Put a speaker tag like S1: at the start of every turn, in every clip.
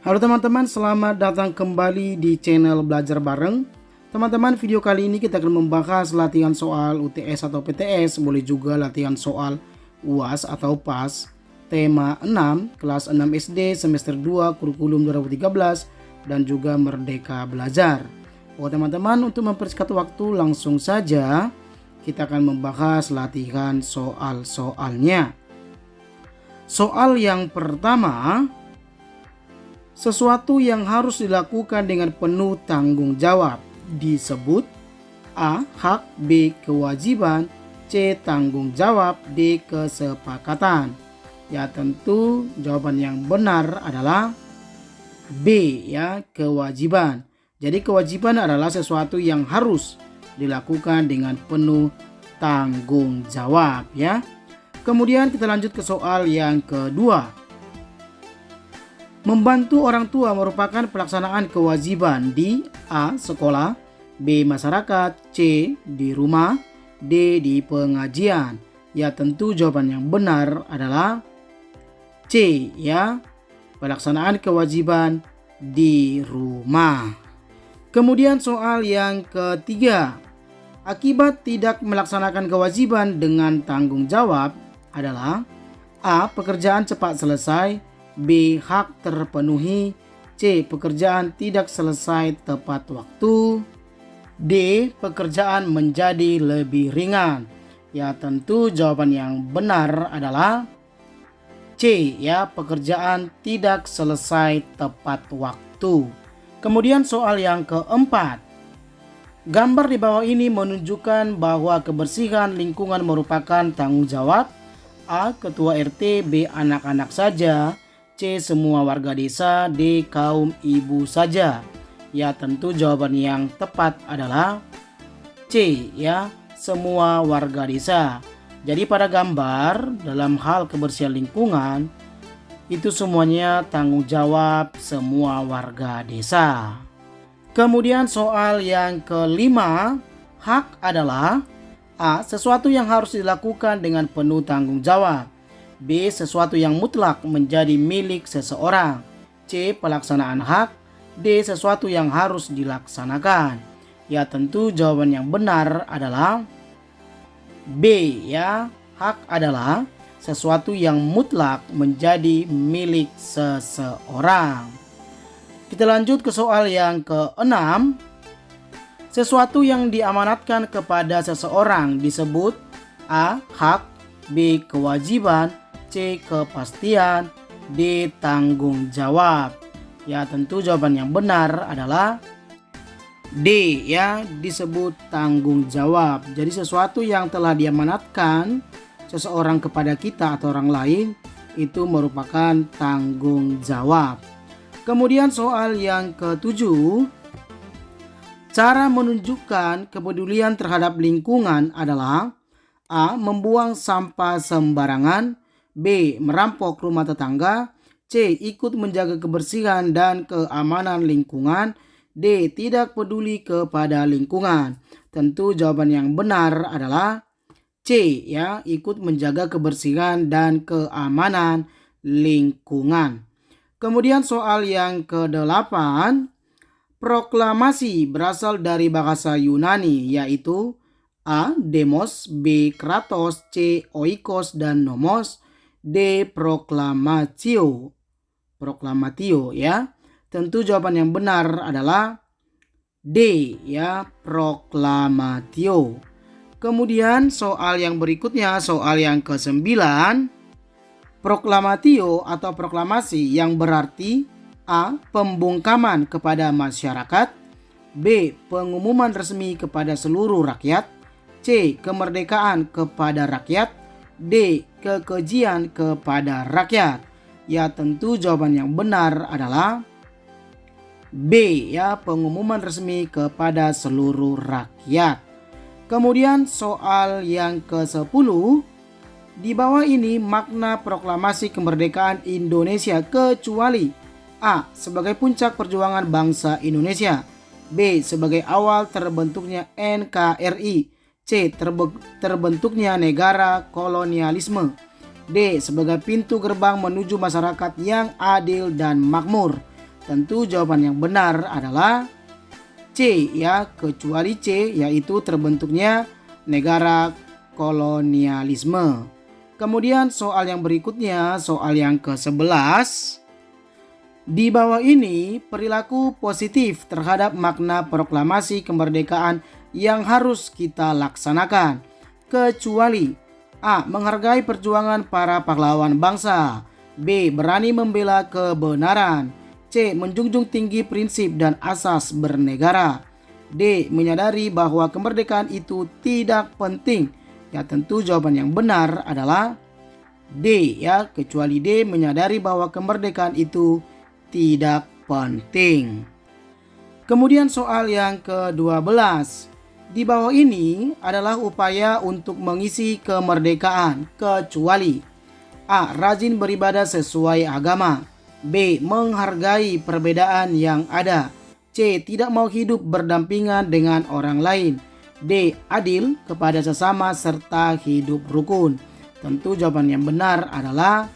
S1: Halo teman-teman, selamat datang kembali di channel Belajar Bareng. Teman-teman, video kali ini kita akan membahas latihan soal UTS atau PTS, boleh juga latihan soal UAS atau PAS, tema 6, kelas 6 SD, semester 2, kurikulum 2013, dan juga Merdeka Belajar. Oke teman-teman, untuk mempersingkat waktu langsung saja kita akan membahas latihan soal-soalnya. Soal yang pertama, sesuatu yang harus dilakukan dengan penuh tanggung jawab disebut A. Hak, B. Kewajiban, C. Tanggung jawab, D. Kesepakatan. Ya, tentu jawaban yang benar adalah B, ya, kewajiban. Jadi kewajiban adalah sesuatu yang harus dilakukan dengan penuh tanggung jawab, ya. Kemudian kita lanjut ke soal yang kedua. Membantu orang tua merupakan pelaksanaan kewajiban di A. Sekolah, B. Masyarakat, C. Di rumah, D. Di pengajian. Ya, tentu jawaban yang benar adalah C, ya, pelaksanaan kewajiban di rumah. Kemudian soal yang ketiga. Akibat tidak melaksanakan kewajiban dengan tanggung jawab adalah A. Pekerjaan cepat selesai, B. Hak terpenuhi, C. Pekerjaan tidak selesai tepat waktu, D. Pekerjaan menjadi lebih ringan. Ya, tentu jawaban yang benar adalah C, ya, pekerjaan tidak selesai tepat waktu. Kemudian soal yang keempat. Gambar di bawah ini menunjukkan bahwa kebersihan lingkungan merupakan tanggung jawab A. Ketua RT, B. Anak-anak saja, C. Semua warga desa, D. Kaum ibu saja. Ya, tentu jawaban yang tepat adalah C, ya, semua warga desa. Jadi pada gambar dalam hal kebersihan lingkungan itu semuanya tanggung jawab semua warga desa. Kemudian soal yang kelima, hak adalah A. Sesuatu yang harus dilakukan dengan penuh tanggung jawab, B. Sesuatu yang mutlak menjadi milik seseorang, C. Pelaksanaan hak, D. Sesuatu yang harus dilaksanakan. Ya, tentu jawaban yang benar adalah B, ya, hak adalah sesuatu yang mutlak menjadi milik seseorang. Kita lanjut ke soal yang keenam. Sesuatu yang diamanatkan kepada seseorang disebut A. Hak, B. Kewajiban, C. Kepastian, D. Tanggung jawab. Ya, tentu jawaban yang benar adalah D, ya, disebut tanggung jawab. Jadi sesuatu yang telah diamanatkan seseorang kepada kita atau orang lain itu merupakan tanggung jawab. Kemudian soal yang ketujuh. Cara menunjukkan kepedulian terhadap lingkungan adalah A. Membuang sampah sembarangan, B. Merampok rumah tetangga, C. Ikut menjaga kebersihan dan keamanan lingkungan, D. Tidak peduli kepada lingkungan. Tentu jawaban yang benar adalah C, ya, ikut menjaga kebersihan dan keamanan lingkungan. Kemudian soal yang kedelapan. Proklamasi berasal dari bahasa Yunani, yaitu A. Demos, B. Kratos, C. Oikos dan Nomos, D. Proklamatio, ya. Tentu jawaban yang benar adalah D, ya, proklamatio. Kemudian soal yang berikutnya, soal yang ke-9. Proklamatio atau proklamasi yang berarti A. Pembungkaman kepada masyarakat, B. Pengumuman resmi kepada seluruh rakyat, C. Kemerdekaan kepada rakyat, D. Kekejian kepada rakyat. Ya, tentu jawaban yang benar adalah B, ya, pengumuman resmi kepada seluruh rakyat. Kemudian soal yang ke-10. Di bawah ini makna proklamasi kemerdekaan Indonesia kecuali A. Sebagai puncak perjuangan bangsa Indonesia, B. Sebagai awal terbentuknya NKRI, C. Terbentuknya negara kolonialisme, D. Sebagai pintu gerbang menuju masyarakat yang adil dan makmur. Tentu jawaban yang benar adalah C ya, kecuali C yaitu terbentuknya negara kolonialisme. Kemudian soal yang berikutnya, soal yang ke-11. Di bawah ini perilaku positif terhadap makna proklamasi kemerdekaan yang harus kita laksanakan. Kecuali A. Menghargai perjuangan para pahlawan bangsa. B. Berani membela kebenaran. C. Menjunjung tinggi prinsip dan asas bernegara. D. Menyadari bahwa kemerdekaan itu tidak penting. Ya, tentu jawaban yang benar adalah D ya, kecuali D, menyadari bahwa kemerdekaan itu tidak penting. Kemudian soal yang ke-12. Di bawah ini adalah upaya untuk mengisi kemerdekaan, kecuali A. Rajin beribadah sesuai agama. B. Menghargai perbedaan yang ada. C. Tidak mau hidup berdampingan dengan orang lain. D. Adil kepada sesama serta hidup rukun. Tentu jawaban yang benar adalah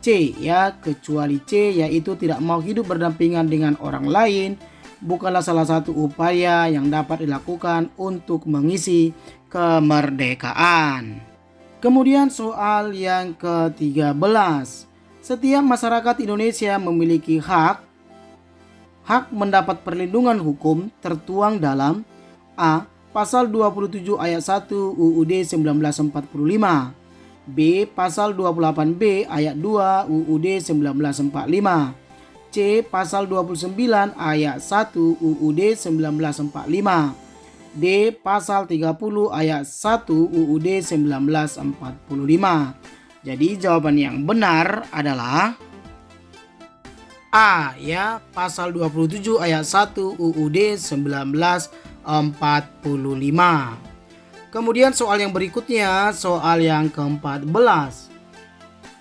S1: C ya, kecuali C yaitu tidak mau hidup berdampingan dengan orang lain bukanlah salah satu upaya yang dapat dilakukan untuk mengisi kemerdekaan. Kemudian soal yang ke-13. Setiap masyarakat Indonesia memiliki hak mendapat perlindungan hukum tertuang dalam A. Pasal 27 ayat 1 UUD 1945. B. Pasal 28B ayat 2 UUD 1945. C. Pasal 29 ayat 1 UUD 1945. D. Pasal 30 ayat 1 UUD 1945. Jadi jawaban yang benar adalah A ya, Pasal 27 ayat 1 UUD 1945. Kemudian soal yang berikutnya, soal yang ke-14.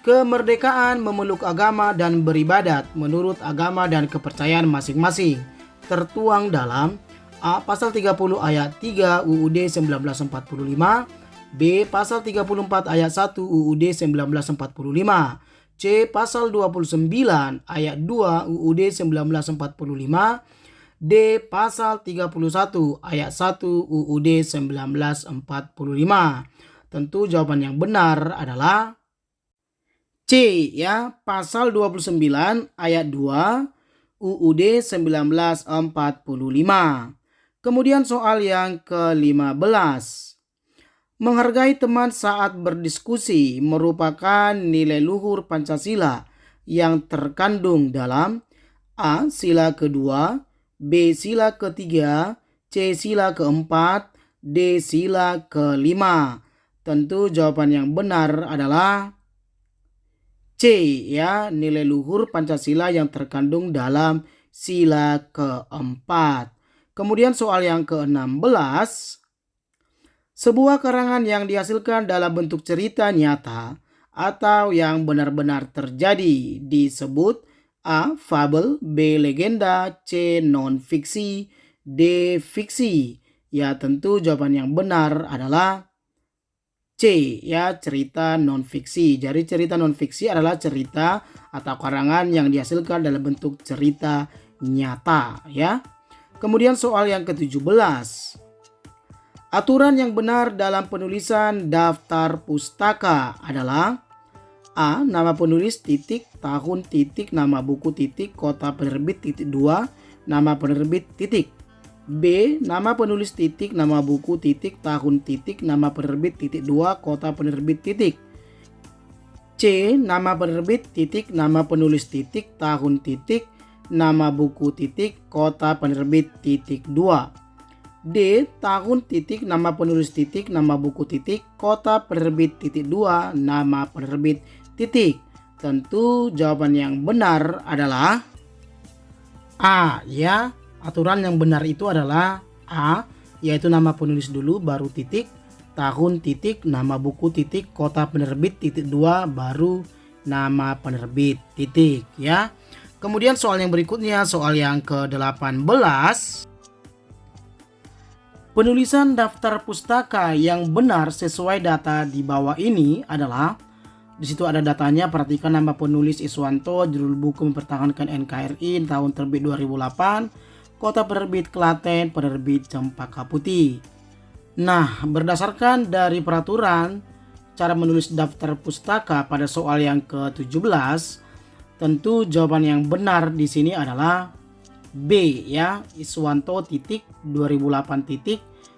S1: Kemerdekaan memeluk agama dan beribadat menurut agama dan kepercayaan masing-masing tertuang dalam A. Pasal 30 ayat 3 UUD 1945. B. Pasal 34 ayat 1 UUD 1945. C. Pasal 29 ayat 2 UUD 1945. D. Pasal 31 ayat 1 UUD 1945. Tentu jawaban yang benar adalah C ya, Pasal 29 ayat 2 UUD 1945. Kemudian soal yang ke-15. Menghargai teman saat berdiskusi merupakan nilai luhur Pancasila yang terkandung dalam A. Sila kedua, B. Sila ketiga, C. Sila keempat, D. Sila kelima. Tentu jawaban yang benar adalah C ya, nilai luhur Pancasila yang terkandung dalam sila keempat. Kemudian soal yang ke-16. Sebuah karangan yang dihasilkan dalam bentuk cerita nyata atau yang benar-benar terjadi disebut A. Fabel, B. Legenda, C. Non-fiksi, D. Fiksi. Ya, tentu jawaban yang benar adalah C ya, cerita non-fiksi. Jadi cerita non-fiksi adalah cerita atau karangan yang dihasilkan dalam bentuk cerita nyata ya. Kemudian soal yang ke-17. Aturan yang benar dalam penulisan daftar pustaka adalah A. Nama penulis titik, tahun titik, nama buku titik, kota penerbit titik 2, nama penerbit titik. B. Nama penulis titik, nama buku titik, tahun titik, nama penerbit titik 2, kota penerbit titik. C. Nama penerbit titik, nama penulis titik, tahun titik, nama buku titik, kota penerbit titik 2. D. Tahun titik, nama penulis titik, nama buku titik, kota penerbit titik 2, nama penerbit titik. Tentu jawaban yang benar adalah A ya. Aturan yang benar itu adalah A, yaitu nama penulis dulu baru titik, tahun titik, nama buku titik, kota penerbit titik 2, baru nama penerbit titik ya. Kemudian soal yang berikutnya, soal yang ke-18. Penulisan daftar pustaka yang benar sesuai data di bawah ini adalah Di situ ada datanya, perhatikan nama penulis Iswanto, judul buku mempertahankan NKRI, tahun terbit 2008, kota penerbit Klaten, penerbit Cempaka Putih. Nah, berdasarkan dari peraturan cara menulis daftar pustaka pada soal yang ke-17, tentu jawaban yang benar di sini adalah B ya, Iswanto 2008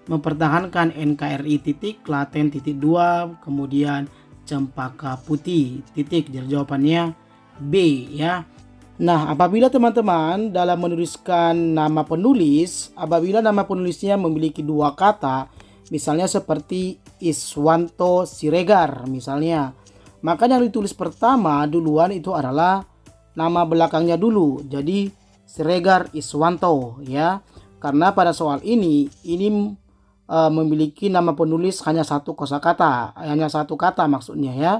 S1: mempertahankan NKRI Klaten 2, kemudian Cempaka Putih Jadi jawabannya B ya. Nah, apabila teman-teman dalam menuliskan nama penulis, apabila nama penulisnya memiliki dua kata, misalnya seperti Iswanto Siregar misalnya, maka yang ditulis pertama duluan itu adalah nama belakangnya dulu. Jadi Siregar Iswanto ya. Karena pada soal ini memiliki nama penulis hanya satu kosakata, hanya satu kata maksudnya ya.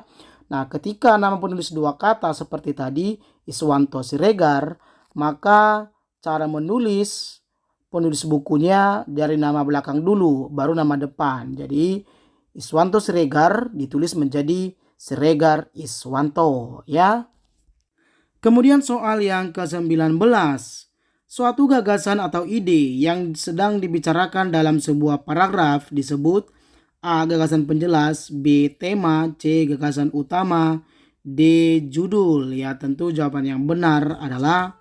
S1: Nah, ketika nama penulis dua kata seperti tadi Iswanto Siregar, maka cara menulis penulis bukunya dari nama belakang dulu baru nama depan. Jadi Iswanto Siregar ditulis menjadi Siregar Iswanto ya. Kemudian soal yang ke-19. Suatu gagasan atau ide yang sedang dibicarakan dalam sebuah paragraf disebut A. Gagasan penjelas, B. Tema, C. Gagasan utama, D. Judul. Ya, tentu jawaban yang benar adalah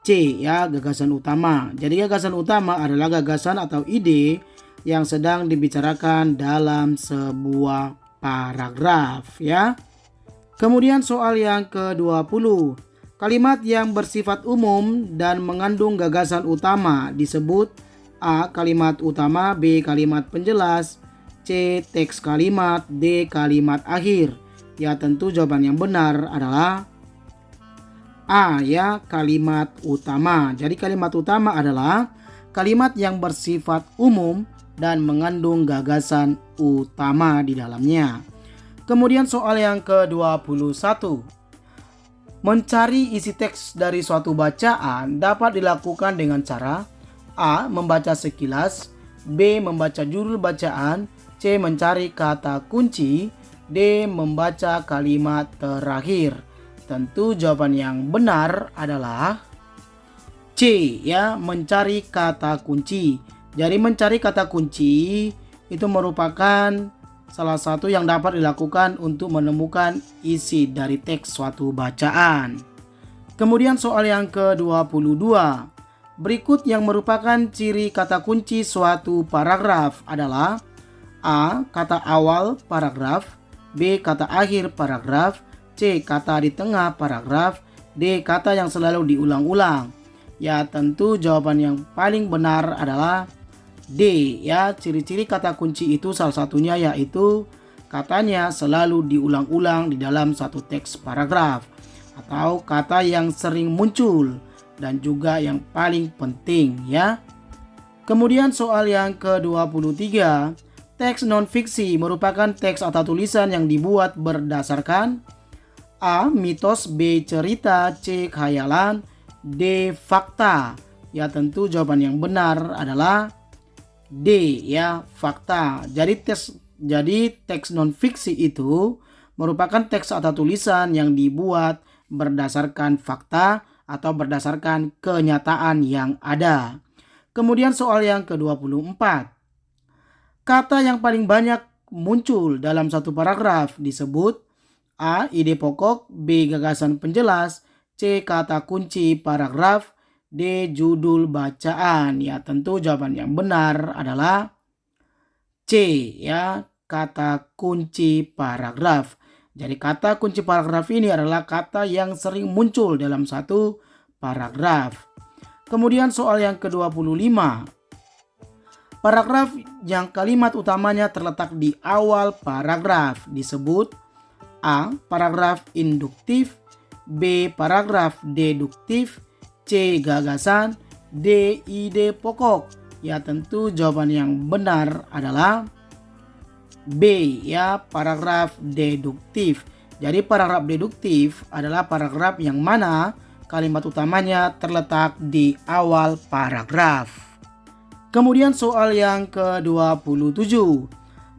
S1: C ya, gagasan utama. Jadi gagasan utama adalah gagasan atau ide yang sedang dibicarakan dalam sebuah paragraf ya. Kemudian soal yang ke-20. Kalimat yang bersifat umum dan mengandung gagasan utama disebut A. Kalimat utama, B. Kalimat penjelas, C. Teks kalimat, D. Kalimat akhir. Ya, tentu jawaban yang benar adalah A ya, kalimat utama. Jadi kalimat utama adalah kalimat yang bersifat umum dan mengandung gagasan utama di dalamnya. Kemudian soal yang ke-21. Mencari isi teks dari suatu bacaan dapat dilakukan dengan cara A. Membaca sekilas, B. Membaca judul bacaan, C. Mencari kata kunci, D. Membaca kalimat terakhir. Tentu jawaban yang benar adalah C ya, mencari kata kunci. Jadi mencari kata kunci itu merupakan salah satu yang dapat dilakukan untuk menemukan isi dari teks suatu bacaan. Kemudian soal yang ke-22. Berikut yang merupakan ciri kata kunci suatu paragraf adalah A. Kata awal paragraf, B. Kata akhir paragraf, C. Kata di tengah paragraf, D. Kata yang selalu diulang-ulang. Ya, tentu jawaban yang paling benar adalah D ya. Ciri-ciri kata kunci itu salah satunya yaitu katanya selalu diulang-ulang di dalam satu teks paragraf, atau kata yang sering muncul dan juga yang paling penting ya. Kemudian soal yang ke-23. Teks non-fiksi merupakan teks atau tulisan yang dibuat berdasarkan A. Mitos, B. Cerita, C. Khayalan, D. Fakta. Ya, tentu jawaban yang benar adalah D ya, fakta. Jadi teks non-fiksi itu merupakan teks atau tulisan yang dibuat berdasarkan fakta atau berdasarkan kenyataan yang ada. Kemudian soal yang ke-24. Kata yang paling banyak muncul dalam satu paragraf disebut A. Ide pokok, B. Gagasan penjelas, C. Kata kunci paragraf, D. Judul bacaan. Ya, tentu jawaban yang benar adalah C ya, kata kunci paragraf. Jadi kata kunci paragraf ini adalah kata yang sering muncul dalam satu paragraf. Kemudian soal yang ke-25. Paragraf yang kalimat utamanya terletak di awal paragraf disebut A. Paragraf induktif, B. Paragraf deduktif, C. Gagasan, D. Ide pokok. Ya, tentu jawaban yang benar adalah B ya, paragraf deduktif. Jadi paragraf deduktif adalah paragraf yang mana kalimat utamanya terletak di awal paragraf. Kemudian soal yang ke-27.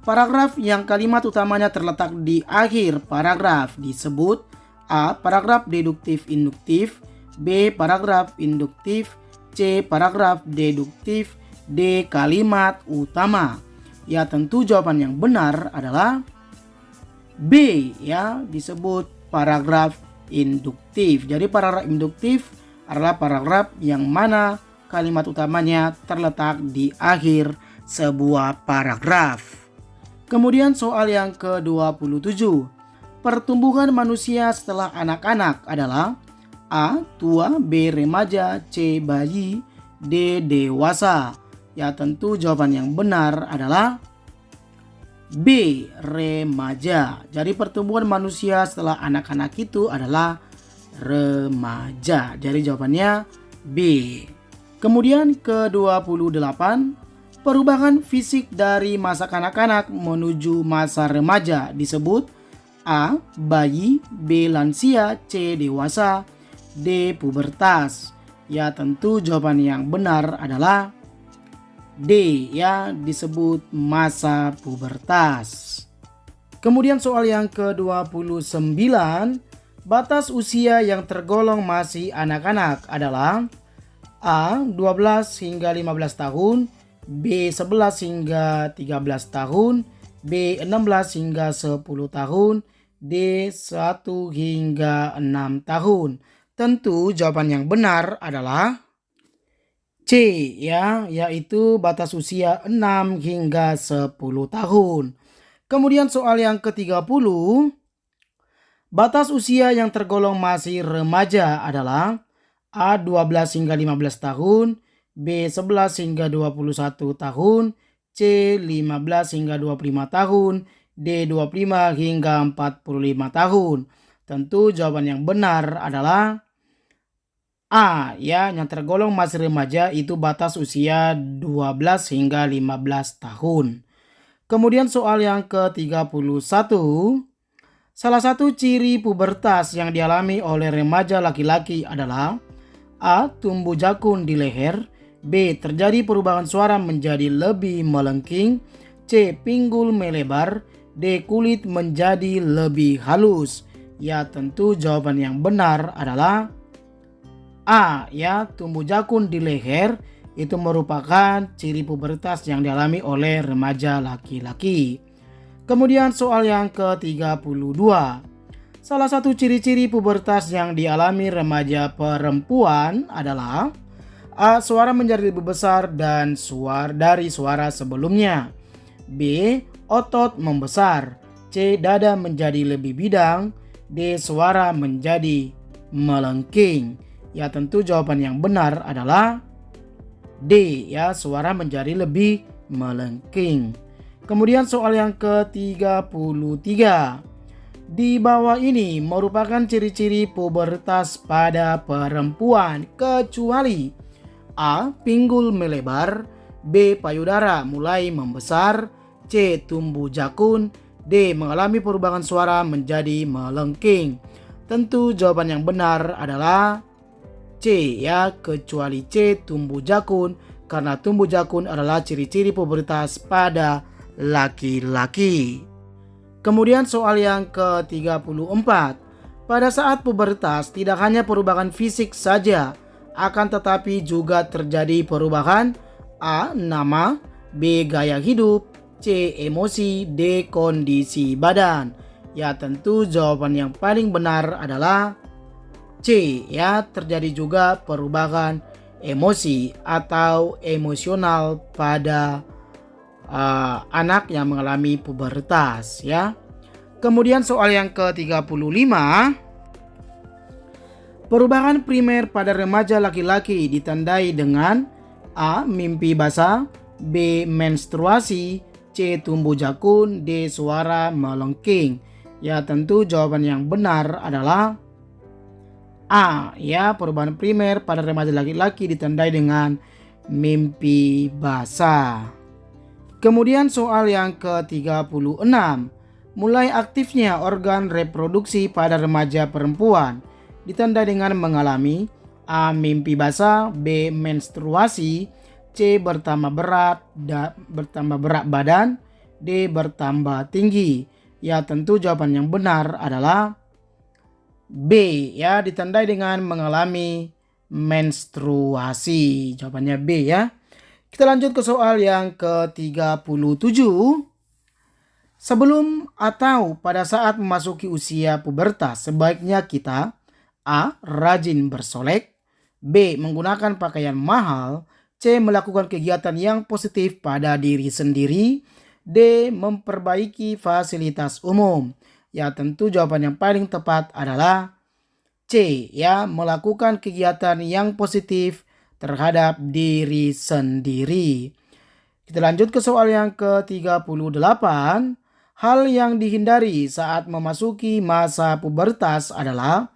S1: Paragraf yang kalimat utamanya terletak di akhir paragraf disebut A. Paragraf deduktif-induktif, B. Paragraf induktif, C. Paragraf deduktif, D. Kalimat utama. Ya, tentu jawaban yang benar adalah B, ya, disebut paragraf induktif. Jadi paragraf induktif adalah paragraf yang mana kalimat utamanya terletak di akhir sebuah paragraf. Kemudian soal yang ke-27. Pertumbuhan manusia setelah anak-anak adalah A. Tua, B. Remaja, C. Bayi, D. Dewasa. Ya, tentu jawaban yang benar adalah B. Remaja. Jadi pertumbuhan manusia setelah anak-anak itu adalah remaja. Jadi jawabannya B. Kemudian ke-28. Perubahan fisik dari masa kanak-kanak menuju masa remaja disebut A. Bayi, B. Lansia, C. Dewasa, D. Pubertas. Ya, tentu jawaban yang benar adalah D, ya, disebut masa pubertas. Kemudian soal yang ke-29. Batas usia yang tergolong masih anak-anak adalah A. 12 hingga 15 tahun, B. 11 hingga 13 tahun, B. 16 hingga 10 tahun, D. 1 hingga 6 tahun. Tentu jawaban yang benar adalah C, ya, yaitu batas usia 6 hingga 10 tahun. Kemudian soal yang ke-30. Batas usia yang tergolong masih remaja adalah A. 12 hingga 15 tahun, B. 11 hingga 21 tahun, C. 15 hingga 25 tahun, D. 25 hingga 45 tahun. Tentu jawaban yang benar adalah A, ya, yang tergolong masih remaja itu batas usia 12 hingga 15 tahun. Kemudian soal yang ke-31. Salah satu ciri pubertas yang dialami oleh remaja laki-laki adalah A. Tumbuh jakun di leher, B. Terjadi perubahan suara menjadi lebih melengking, C. Pinggul melebar, D. Kulit menjadi lebih halus. Ya, tentu jawaban yang benar adalah A, ya, tumbuh jakun di leher itu merupakan ciri pubertas yang dialami oleh remaja laki-laki. Kemudian soal yang ke-32. Salah satu ciri-ciri pubertas yang dialami remaja perempuan adalah A. Suara menjadi lebih besar dan dari suara sebelumnya, B. Otot membesar, C. Dada menjadi lebih bidang, D. Suara menjadi melengking. Ya, tentu jawaban yang benar adalah D, ya, suara menjadi lebih melengking. Kemudian soal yang ke-33. Di bawah ini merupakan ciri-ciri pubertas pada perempuan kecuali A. Pinggul melebar, B. Payudara mulai membesar, C. Tumbuh jakun, D. Mengalami perubahan suara menjadi melengking. Tentu jawaban yang benar adalah C, ya, kecuali C. Tumbuh jakun, karena tumbuh jakun adalah ciri-ciri pubertas pada laki-laki. Kemudian soal yang ke-34. Pada saat pubertas tidak hanya perubahan fisik saja, akan tetapi juga terjadi perubahan A. Nama, B. Gaya hidup, C. Emosi, D. Kondisi badan. Ya, tentu jawaban yang paling benar adalah C, ya, terjadi juga perubahan emosi atau emosional pada anak yang mengalami pubertas, ya. Kemudian soal yang ke-35. Perubahan primer pada remaja laki-laki ditandai dengan A. Mimpi basah, B. Menstruasi, C. Tumbuh jakun, D. Suara melengking. Ya, tentu jawaban yang benar adalah A, ya, perubahan primer pada remaja laki-laki ditandai dengan mimpi basah. Kemudian soal yang ke-36. Mulai aktifnya organ reproduksi pada remaja perempuan ditandai dengan mengalami A. Mimpi basah, B. Menstruasi, C. Bertambah berat badan, D. Bertambah tinggi. Ya, tentu jawaban yang benar adalah B, ya, ditandai dengan mengalami menstruasi. Jawabannya B ya. Kita lanjut ke soal yang ke-37. Sebelum atau pada saat memasuki usia pubertas, sebaiknya kita A. Rajin bersolek, B. Menggunakan pakaian mahal, C. Melakukan kegiatan yang positif pada diri sendiri, D. Memperbaiki fasilitas umum. Ya, tentu jawaban yang paling tepat adalah C, ya, melakukan kegiatan yang positif terhadap diri sendiri. Kita lanjut ke soal yang ke-38. Hal yang dihindari saat memasuki masa pubertas adalah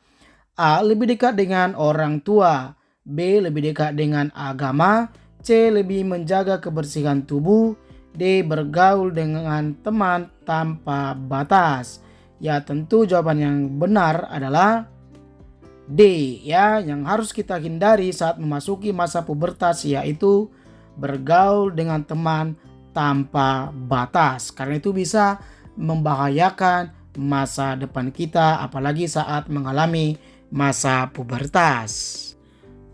S1: A. Lebih dekat dengan orang tua, B. Lebih dekat dengan agama, C. Lebih menjaga kebersihan tubuh, D. Bergaul dengan teman tanpa batas. Ya, tentu jawaban yang benar adalah D, ya, yang harus kita hindari saat memasuki masa pubertas yaitu bergaul dengan teman tanpa batas. Karena itu bisa membahayakan masa depan kita apalagi saat mengalami masa pubertas.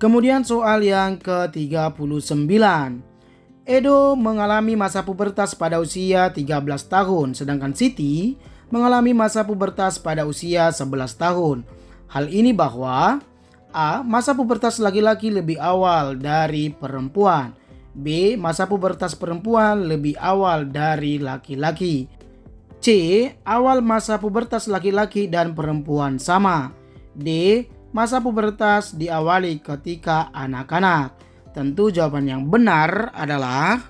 S1: Kemudian soal yang ke-39. Edo mengalami masa pubertas pada usia 13 tahun, sedangkan Siti mengalami masa pubertas pada usia 11 tahun. Hal ini bahwa A. Masa pubertas laki-laki lebih awal dari perempuan, B. Masa pubertas perempuan lebih awal dari laki-laki, C. Awal masa pubertas laki-laki dan perempuan sama, D. Masa pubertas diawali ketika anak-anak. Tentu jawaban yang benar adalah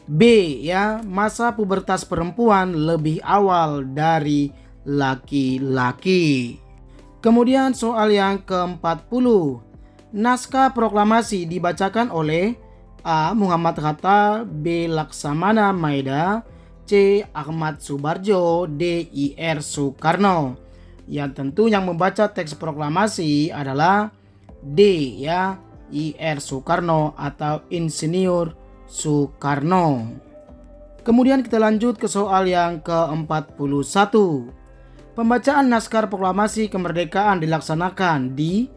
S1: B, ya, masa pubertas perempuan lebih awal dari laki-laki. Kemudian soal yang ke-40. Naskah proklamasi dibacakan oleh A. Muhammad Hatta, B. Laksamana Maeda, C. Ahmad Subarjo, D. I.R. Soekarno. Yang tentu yang membaca teks proklamasi adalah D, ya, I.R. Soekarno atau Insinyur Soekarno. Kemudian kita lanjut ke soal yang ke-41. Pembacaan naskah proklamasi kemerdekaan dilaksanakan di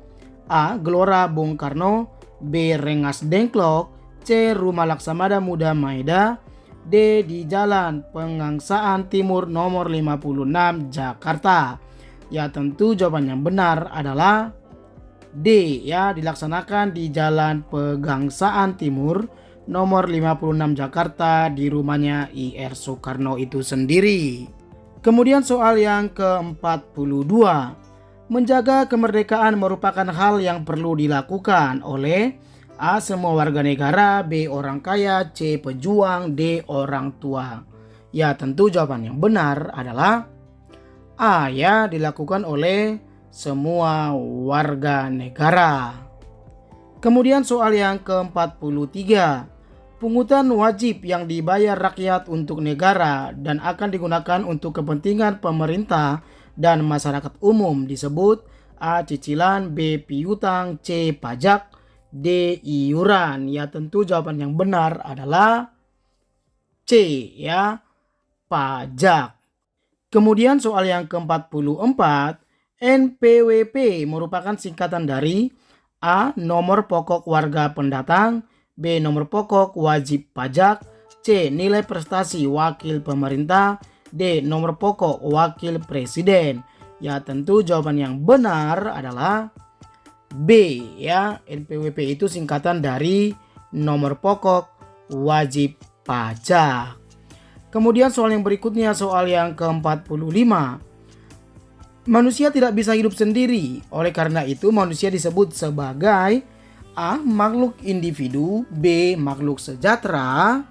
S1: A. Gelora Bung Karno, B. Rengas Dengklok, C. Rumah Laksamana Muda Maeda, D. Di Jalan Pegangsaan Timur nomor 56 Jakarta. Ya, tentu jawaban yang benar adalah D, ya, dilaksanakan di Jalan Pegangsaan Timur nomor 56 Jakarta di rumahnya I.R. Soekarno itu sendiri. Kemudian soal yang ke-42. Menjaga kemerdekaan merupakan hal yang perlu dilakukan oleh A. Semua warga negara, B. Orang kaya, C. Pejuang, D. Orang tua. Ya, tentu jawaban yang benar adalah A, ya, dilakukan oleh semua warga negara. Kemudian soal yang ke-43. Pungutan wajib yang dibayar rakyat untuk negara dan akan digunakan untuk kepentingan pemerintah dan masyarakat umum disebut A. Cicilan, B. Piutang, C. Pajak, D. Iuran. Ya, tentu jawaban yang benar adalah C, ya, pajak. Kemudian soal yang ke-44. NPWP merupakan singkatan dari A. Nomor pokok warga pendatang, B. Nomor pokok wajib pajak, C. Nilai prestasi wakil pemerintah, D. Nomor pokok wakil presiden. Ya, tentu jawaban yang benar adalah B, ya, NPWP itu singkatan dari nomor pokok wajib pajak. Kemudian soal yang berikutnya, soal yang ke-45. Manusia tidak bisa hidup sendiri, oleh karena itu manusia disebut sebagai A. Makhluk individu, B. Makhluk sejahtera,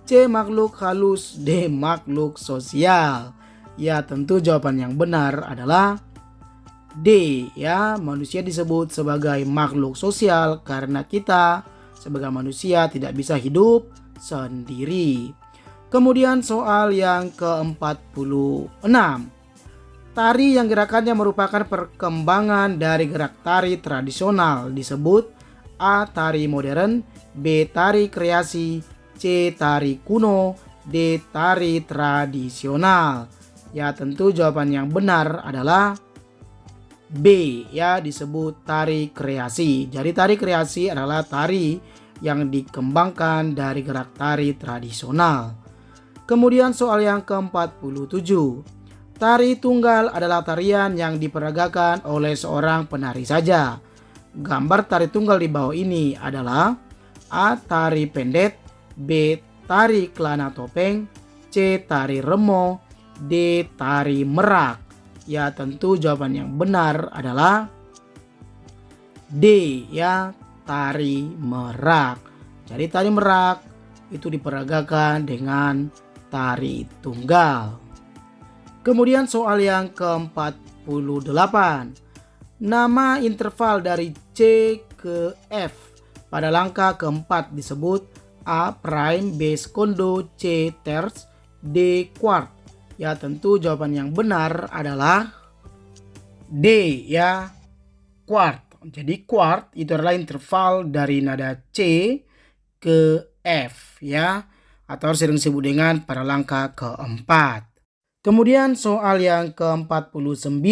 S1: C. Makhluk halus, D. Makhluk sosial. Ya, tentu jawaban yang benar adalah D, ya, manusia disebut sebagai makhluk sosial karena kita sebagai manusia tidak bisa hidup sendiri. Kemudian soal yang ke-46. Tari yang gerakannya merupakan perkembangan dari gerak tari tradisional disebut A. Tari modern, B. Tari kreasi, C. Tari kuno, D. Tari tradisional. Ya, tentu jawaban yang benar adalah B, ya, disebut tari kreasi. Jadi tari kreasi adalah tari yang dikembangkan dari gerak tari tradisional. Kemudian soal yang ke-47. Tari tunggal adalah tarian yang diperagakan oleh seorang penari saja. Gambar tari tunggal di bawah ini adalah A. Tari pendet, B. Tari kelana topeng, C. Tari remo, D. Tari merak. Ya, tentu jawaban yang benar adalah D, ya, tari merak. Jadi tari merak itu diperagakan dengan tari tunggal. Kemudian soal yang ke-48. Nama interval dari C ke F pada langkah keempat disebut A prime, B sekondo, C terz, D quart. Ya, tentu jawaban yang benar adalah D, ya, quart. Jadi quart itu adalah interval dari nada C ke F, ya, atau sering disebut dengan pada langkah keempat. Kemudian soal yang ke-49.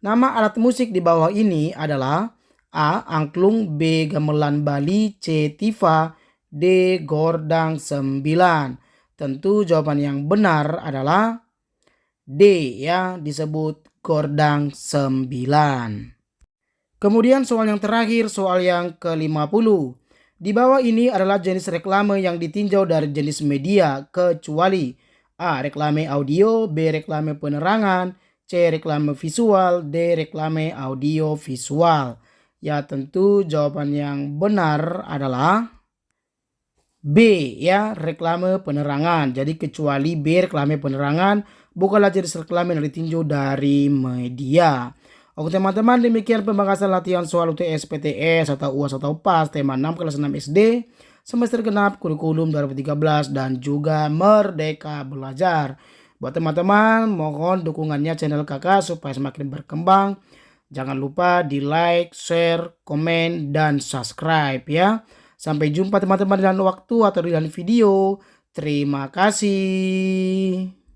S1: Nama alat musik di bawah ini adalah A. Angklung, B. Gamelan Bali, C. Tifa, D. Gordang 9. Tentu jawaban yang benar adalah D, ya, disebut gordang 9. Kemudian soal yang terakhir, soal yang ke-50. Di bawah ini adalah jenis reklame yang ditinjau dari jenis media kecuali A. Reklame audio, B. Reklame penerangan, C. Reklame visual, D. Reklame audio visual. Ya, tentu jawaban yang benar adalah B, ya, reklame penerangan. Jadi kecuali B, reklame penerangan, bukanlah jenis reklame yang ditinjau dari media. Oke teman-teman, demikian pembahasan latihan soal UTS PTS atau UAS atau PAS tema 6 kelas 6 SD semester genap kurikulum 2013 dan juga Merdeka Belajar. Buat teman-teman, mohon dukungannya channel kakak supaya semakin berkembang. Jangan lupa di like, share, komen, dan subscribe ya. Sampai jumpa teman-teman di lain waktu atau di lain video. Terima kasih.